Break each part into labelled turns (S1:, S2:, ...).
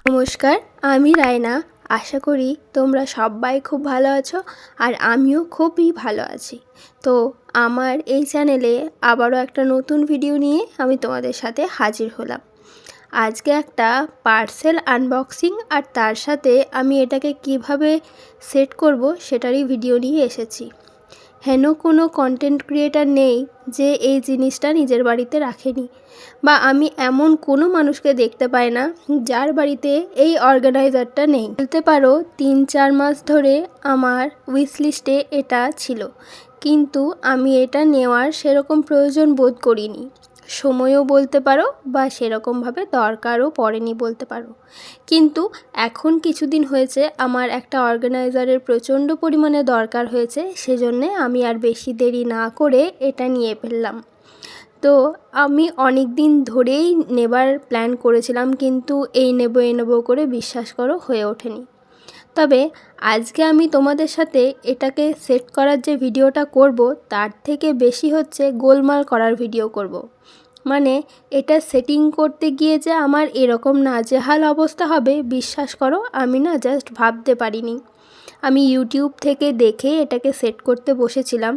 S1: নমস্কার, আমি রায়না। আশা করি তোমরা সবাই খুব ভালো আছো আর আমিও খুবই ভালো আছি। তো আমার এই চ্যানেলে আবারও একটা নতুন ভিডিও নিয়ে আমি তোমাদের সাথে হাজির হলাম। আজকে একটা পার্সেল আনবক্সিং আর তার সাথে আমি এটাকে কিভাবে সেট করব সেটারই ভিডিও নিয়ে এসেছি। হেন কোনো কন্টেন্ট ক্রিয়েটার নেই যে এই জিনিসটা নিজের বাড়িতে রাখেনি, বা আমি এমন কোনো মানুষকে দেখতে পাই না যার বাড়িতে এই অর্গানাইজারটা নেই। বলতে পারো ৩-৪ মাস ধরে আমার উইশ লিস্টে এটা ছিল, কিন্তু আমি এটা নেওয়ার সেরকম প্রয়োজন বোধ করিনি, সময়ও বলতে পারো, বা সেরকমভাবে দরকারও পড়েনি বলতে পারো। কিন্তু এখন কিছুদিন হয়েছে আমার একটা অর্গানাইজারের প্রচণ্ড পরিমাণে দরকার হয়েছে, সেজন্যে আমি আর বেশি দেরি না করে এটা নিয়ে ফেললাম। তো আমি অনেক দিন ধরেই নেবার প্ল্যান করেছিলাম, কিন্তু এই নেব করে বিশ্বাস করো হয়ে ওঠেনি। তবে আজকে আমি তোমাদের সাথে এটাকে সেট করার যে ভিডিওটা করব, তার থেকে বেশি হচ্ছে গোলমাল করার ভিডিও করব। মানে এটা সেটিং করতে গিয়ে যে আমার এরকম নাজেহাল অবস্থা হবে, বিশ্বাস করো আমি না জাস্ট ভাবতে পারিনি। আমি ইউটিউব থেকে দেখে এটাকে সেট করতে বসেছিলাম।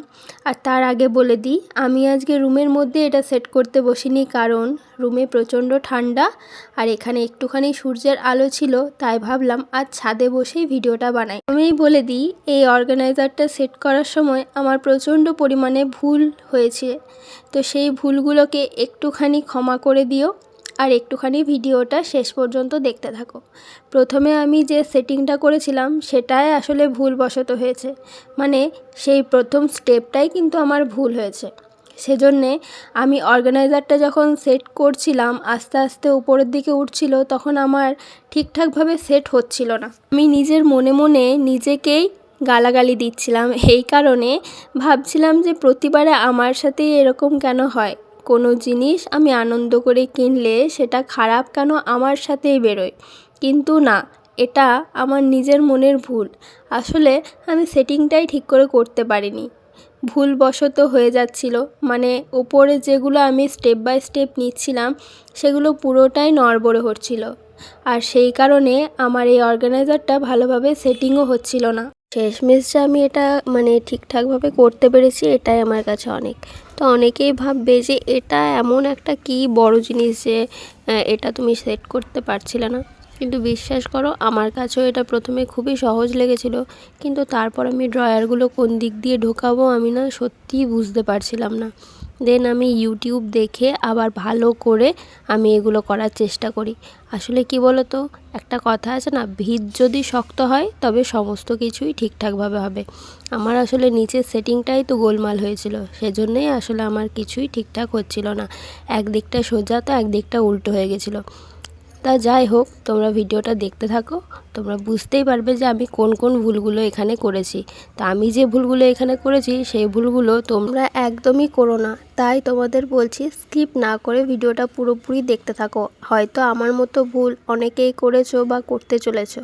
S1: আর তার আগে বলে দিই, আমি আজকে রুমের মধ্যে এটা সেট করতে বসিনি, কারণ রুমে প্রচণ্ড ঠান্ডা আর এখানে একটুখানি সূর্যের আলো ছিল, তাই ভাবলাম আজ ছাদে বসেই ভিডিওটা বানাই। আমি বলে দিই, এই অর্গানাইজারটা সেট করার সময় আমার প্রচণ্ড পরিমাণে ভুল হয়েছে, তো সেই ভুলগুলোকে একটুখানি ক্ষমা করে দিও আর একটুখানি ভিডিওটা শেষ পর্যন্ত দেখতে থাকো। প্রথমে আমি যে সেটিংটা করেছিলাম সেটাই আসলে ভুলবশত হয়েছে, মানে সেই প্রথম স্টেপটাই কিন্তু আমার ভুল হয়েছে। সেজন্যে আমি অর্গানাইজারটা যখন সেট করছিলাম, আস্তে আস্তে উপরের দিকে উঠছিল, তখন আমার ঠিকঠাকভাবে সেট হচ্ছিল না। আমি নিজের মনে মনে নিজেকেই গালাগালি দিচ্ছিলাম, এই কারণে ভাবছিলাম যে প্রতিবারে আমার সাথেই এরকম কেন হয়। কোনো জিনিস আমি আনন্দ করে কিনলে সেটা খারাপ কেন আমার সাথেই বেরোয়, কিন্তু না, এটা আমার নিজের মনের ভুল। আসলে আমি সেটিংটাই ঠিক করে করতে পারিনি, ভুলবশত হয়ে যাচ্ছিল। মানে ওপরে যেগুলো আমি স্টেপ বাই স্টেপ নিচ্ছিলাম সেগুলো পুরোটাই নড়বড়ে হচ্ছিল, আর সেই কারণে আমার এই অর্গানাইজারটা ভালোভাবে সেটিংও হচ্ছিল না। শেষমেশ যে আমি এটা ঠিকঠাকভাবে করতে পেরেছি, এটাই আমার কাছে অনেক। তো অনেকেই ভাববে যে এটা এমন একটা কি বড় জিনিস যে এটা তুমি সেট করতে পারছিলে না, কিন্তু বিশ্বাস করো আমার কাছেও এটা প্রথমে খুবই সহজ লেগেছিল, কিন্তু তারপর আমি ড্রয়ারগুলো কোন দিক দিয়ে ঢোকাবো আমি না সত্যিই বুঝতে পারছিলাম না। দেন আমি ইউটিউব দেখে আবার ভালো করে আমি এগুলো করার চেষ্টা করি। আসলে কি বলো তো, একটা কথা আছে না, ভিত যদি শক্ত হয় তবে সমস্ত কিছুই ঠিকঠাকভাবে হবে। আমার আসলে নিচের সেটিংটাই তো গোলমাল হয়েছিল, সেজন্যই আসলে আমার কিছুই ঠিকঠাক হচ্ছিল না। একদিকটা সোজা তো একদিকটা উল্টো হয়ে গেছিলো। তা যাই হোক, তোমরা ভিডিওটা দেখতে থাকো, তোমরা বুঝতেই পারবে যে আমি কোন কোন ভুলগুলো এখানে করেছি। তা আমি যে ভুলগুলো এখানে করেছি সেই ভুলগুলো তোমরা একদমই করো না, তাই তোমাদের বলছি স্কিপ না করে ভিডিওটা পুরোপুরি দেখতে থাকো। হয়তো আমার মতো ভুল অনেকেই করেছো বা করতে চলেছো,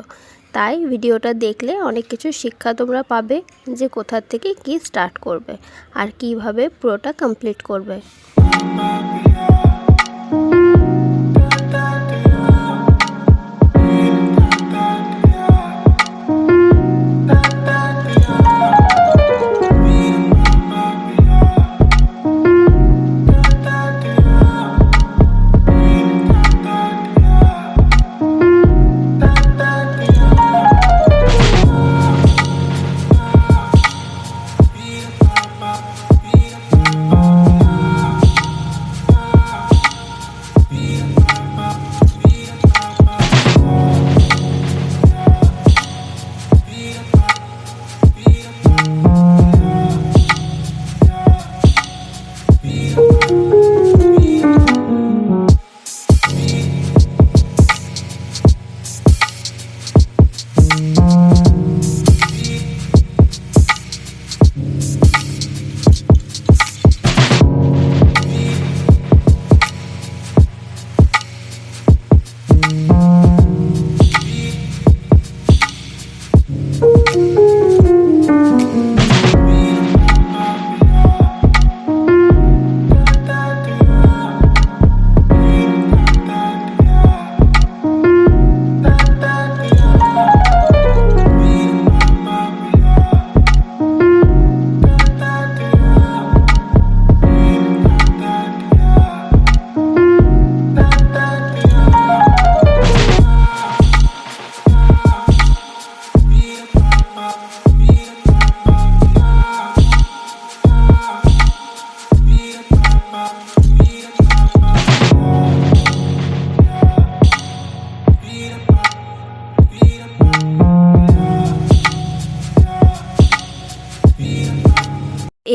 S1: তাই ভিডিওটা দেখলে অনেক কিছু শিক্ষা তোমরা পাবে, যে কোথা থেকে কি স্টার্ট করবে আর কিভাবে পুরোটা কমপ্লিট করবে।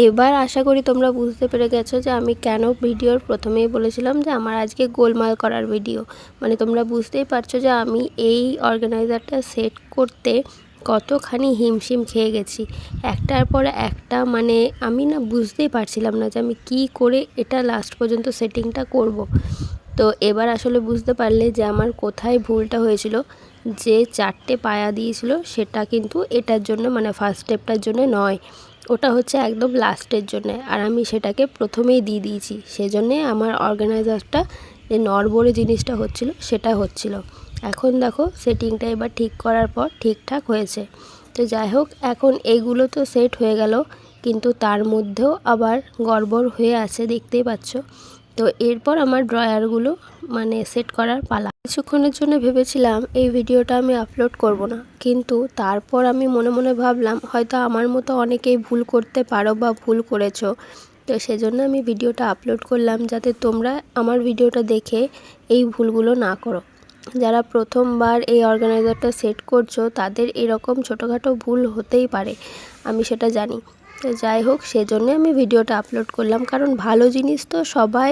S1: এবার আশা করি তোমরা বুঝতে পেরে গেছো যে আমি কেন ভিডিওর প্রথমেই বলেছিলাম যে আমার আজকে গোলমাল করার ভিডিও। মানে তোমরা বুঝতেই পারছো যে আমি এই অর্গানাইজারটা সেট করতে কতখানি হিমশিম খেয়ে গেছি। একটার পর একটা মানে আমি না বুঝতেই পারছিলাম না যে আমি কি করে এটা লাস্ট পর্যন্ত সেটিংটা করব। তো এবার আসলে বুঝতে পারলে যে আমার কোথায় ভুলটা হয়েছিল। যে 4টে পায়া দিয়েছিল সেটা কিন্তু এটার জন্য মানে ফার্স্ট স্টেপটার জন্য নয়, ওটা হচ্ছে একদম লাস্টের জন্য, আর আমি সেটাকে প্রথমেই দিয়ে দিয়েছি। সেজন্যে আমার অর্গানাইজারটা যে নড়বড়ে জিনিসটা হচ্ছিল সেটা হচ্ছিল। এখন দেখো সেটিংটা এবার ঠিক করার পর ঠিকঠাক হয়েছে। তো যাই হোক, এখন এইগুলো তো সেট হয়ে গেল, কিন্তু তার মধ্যেও আবার গড়বড় হয়ে আছে, দেখতেই পাচ্ছ। তো এরপর আমার ড্রয়ারগুলো মানে সেট করার পালা। কিছুক্ষণের জন্য ভেবেছিলাম এই ভিডিওটা আমি আপলোড করব না, কিন্তু তারপর আমি মনে মনে ভাবলাম হয়তো আমার মতো অনেকেই ভুল করতে পারো বা ভুল করেছো। তো সেজন্য আমি ভিডিওটা আপলোড করলাম, যাতে তোমরা আমার ভিডিওটা দেখে এই ভুলগুলো না করো। যারা প্রথমবার এই অর্গানাইজারটা সেট করছো তাদের এরকম ছোটোখাটো ভুল হতেই পারে, আমি সেটা জানি। তো যাই হোক, সেজন্য আমি ভিডিওটা আপলোড করলাম, কারণ ভালো জিনিস তো সবাই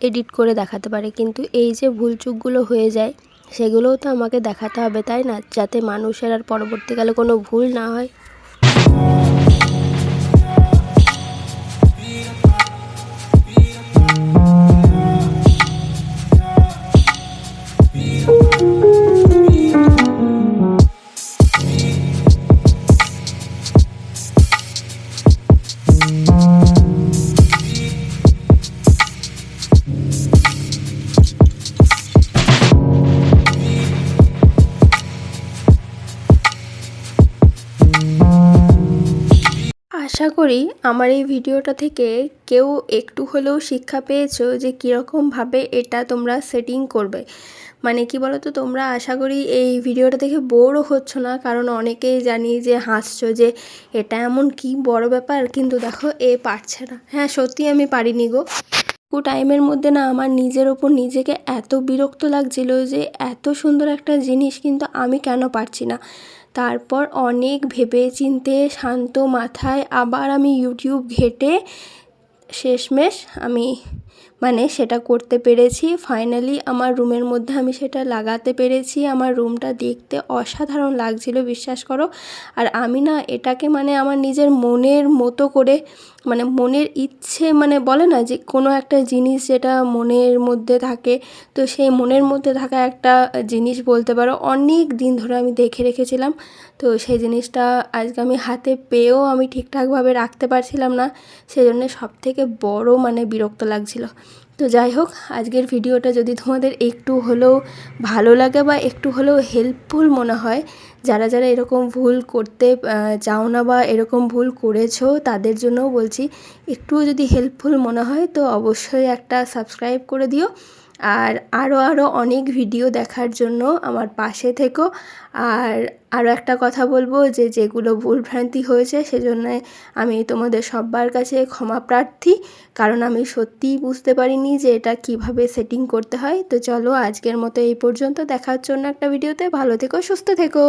S1: এডিট করে দেখাতে পারে, কিন্তু এই যে ভুলচুকগুলো হয়ে যায় সেগুলোও তো আমাকে দেখাতে হবে, তাই না? যাতে মানুষের আর পরবর্তীকালে কোনো ভুল না হয়। আশা করি আমার এই ভিডিওটা থেকে কেউ একটু হলেও শিক্ষা পেয়েছো যে কীরকমভাবে এটা তোমরা সেটিং করবে। মানে কি বলো তো, তোমরা আশা করি এই ভিডিওটা দেখে বোরও হচ্ছ না, কারণ অনেকেই জানি যে হাসছো যে এটা এমন কি বড় ব্যাপার, কিন্তু দেখো এ পারছে না। হ্যাঁ, সত্যি আমি পারিনি গো। টাইমের মধ্যে না আমার নিজের ওপর নিজেকে এত বিরক্ত লাগছিল যে এত সুন্দর একটা জিনিস কিন্তু আমি কেন পারছি না। তারপর অনেক ভেবে চিন্তে শান্ত মাথায় আবার আমি ইউটিউব ঘেঁটে শেষমেশ আমি মানে সেটা করতে পেরেছি। ফাইনালি আমার রুমের মধ্যে আমি সেটা লাগাতে পেরেছি। আমার রুমটা দেখতে অসাধারণ লাগছিল, বিশ্বাস করো। আর আমি না এটাকে মানে আমার নিজের মনের মতো করে, মানে মনের ইচ্ছে, মানে বলে না যে কোনো একটা জিনিস যেটা মনের মধ্যে থাকে, তো সেই মনের মধ্যে থাকা একটা জিনিস বলতে পারো অনেক দিন ধরে আমি দেখে রেখেছিলাম। তো সেই জিনিসটা আজকে আমি হাতে পেয়েও আমি ঠিকঠাকভাবে রাখতে পারছিলাম না, সেজন্য সবথেকে বড় মানে বিরক্ত লাগছিল। তো যাই হোক, আজকের ভিডিওটা যদি তোমাদের একটু হলেও ভালো লাগে বা একটু হলেও হেল্পফুল মনে হয়, যারা যারা এরকম ভুল করতে চাও না বা এরকম ভুল করেছো তাদের জন্যও বলছি, একটুও যদি হেল্পফুল মনে হয় তো অবশ্যই একটা সাবস্ক্রাইব করে দিও। আর আরও অনেক ভিডিও দেখার জন্য আমার পাশে থেকো। আর আরও একটা কথা বলবো যে যেগুলো ভুলভ্রান্তি হয়েছে সেজন্য আমি তোমাদের সবার কাছে ক্ষমা প্রার্থী, কারণ আমি সত্যিই বুঝতে পারিনি যে এটা কিভাবে সেটিং করতে হয়। তো চলো আজকের মতো এই পর্যন্ত, দেখার জন্য একটা ভিডিওতে। ভালো থেকো, সুস্থ থেকো।